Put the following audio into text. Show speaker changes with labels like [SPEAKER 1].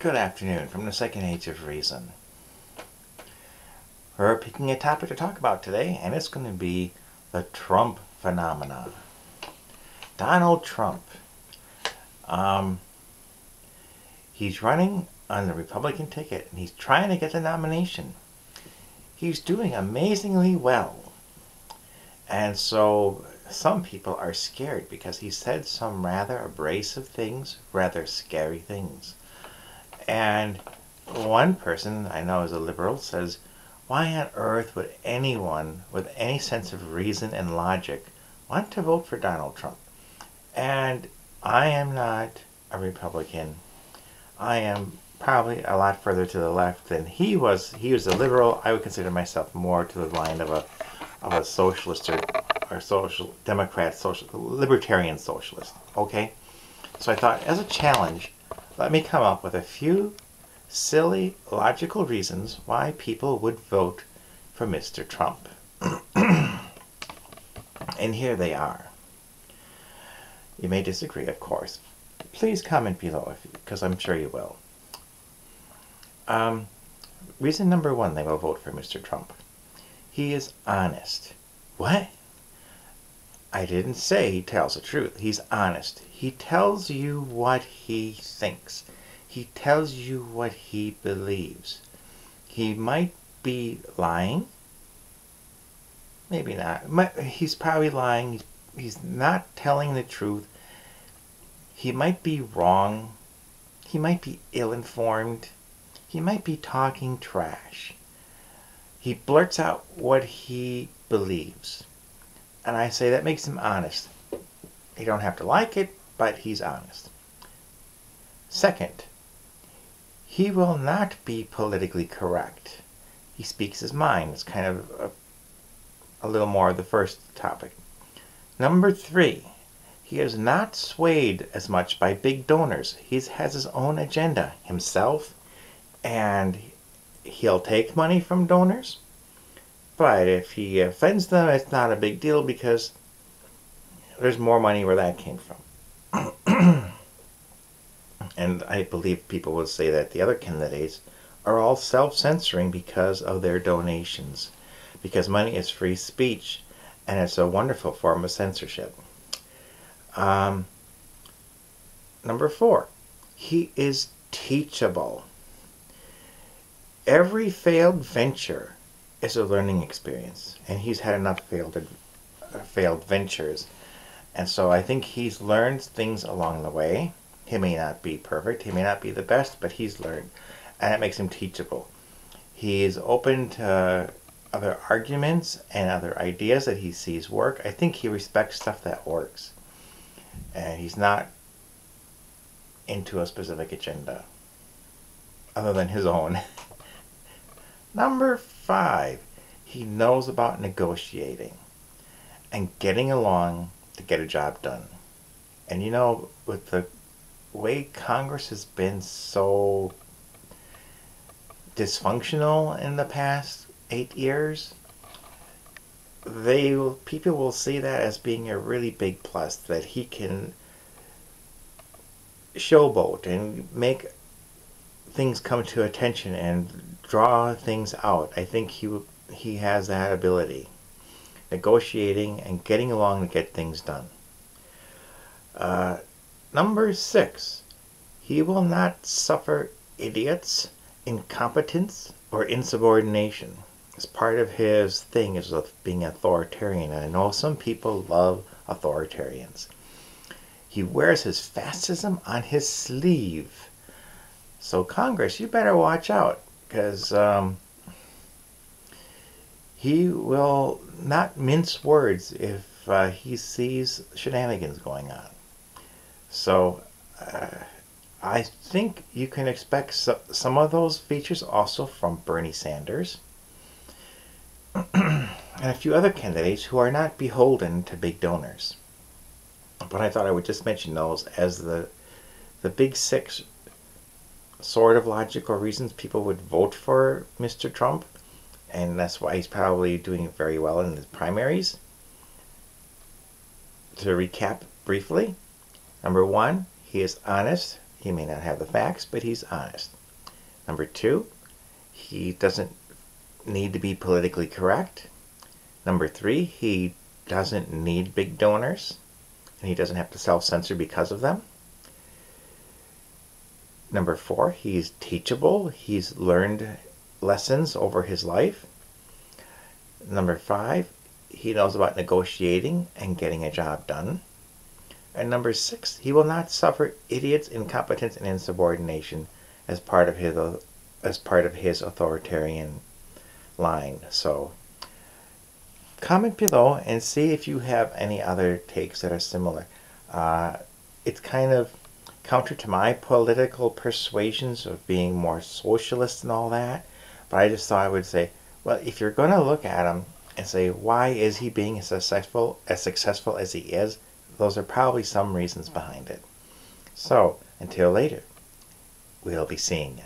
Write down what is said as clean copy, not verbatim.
[SPEAKER 1] Good afternoon from the second age of reason. We're picking a topic to talk about today, and it's going to be the Trump phenomenon. Donald Trump. He's running on the Republican ticket, and he's trying to get the nomination. He's doing amazingly well. And so some people are scared because he said some rather abrasive things, rather scary things. And one person I know is a liberal says, why on earth would anyone with any sense of reason and logic want to vote for Donald Trump? And I am not a Republican. I am probably a lot further to the left than he was. He was a liberal. I would consider myself more to the line of a socialist or social democrat, libertarian socialist. Okay? So I thought, as a challenge, let me come up with a few silly, logical reasons why people would vote for Mr. Trump. And here they are. You may disagree, of course. Please comment below, because I'm sure you will. Reason number one they will vote for Mr. Trump. He is honest. What? I didn't say he tells the truth. He's honest. He tells you what he thinks. He tells you what he believes. He might be lying. Maybe not. He's probably lying. He's not telling the truth. He might be wrong. He might be ill-informed. He might be talking trash. He blurts out what he believes. And I say that makes him honest. You don't have to like it, but he's honest. Second, he will not be politically correct. He speaks his mind. It's kind of a little more of the first topic. Number three, he is not swayed as much by big donors. He has his own agenda himself, and he'll take money from donors. But if he offends them, it's not a big deal because there's more money where that came from. And I believe people will say that the other candidates are all self-censoring because of their donations. Because money is free speech, and it's a wonderful form of censorship. Number four, he is teachable. Every failed venture is a learning experience, and he's had enough failed ventures, and so I think he's learned things along the way. He may not be perfect, he may not be the best, but he's learned, and it makes him teachable. He is open to other arguments and other ideas that he sees work. I think he respects stuff that works, and he's not into a specific agenda other than his own. Number five, he knows about negotiating and getting along to get a job done. And you know, with the way Congress has been so dysfunctional in the past 8 years, people will see that as being a really big plus, that he can showboat and make things come to attention and draw things out. I think he has that ability, negotiating and getting along to get things done. Number six, he will not suffer idiots, incompetence, or insubordination. As part of his thing is being authoritarian, and I know some people love authoritarians. He wears his fascism on his sleeve. So Congress, you better watch out, because he will not mince words if he sees shenanigans going on. So I think you can expect some of those features also from Bernie Sanders and a few other candidates who are not beholden to big donors. But I thought I would just mention those as the big six sort of logical reasons people would vote for Mr. Trump, and that's why he's probably doing very well in the primaries. To recap briefly, number one, he is honest. He may not have the facts, but he's honest. Number 2, he doesn't need to be politically correct. Number 3, he doesn't need big donors, and he doesn't have to self-censor because of them. Number 4, he's teachable. He's learned lessons over his life. Number 5, he knows about negotiating and getting a job done. And number 6, he will not suffer idiots, incompetence, and insubordination as part of his authoritarian line. So comment below and see if you have any other takes that are similar. It's kind of counter to my political persuasions of being more socialist and all that, but I just thought I would say, well, if you're going to look at him and say, why is he being as successful as he is, those are probably some reasons behind it. So, until later, we'll be seeing you.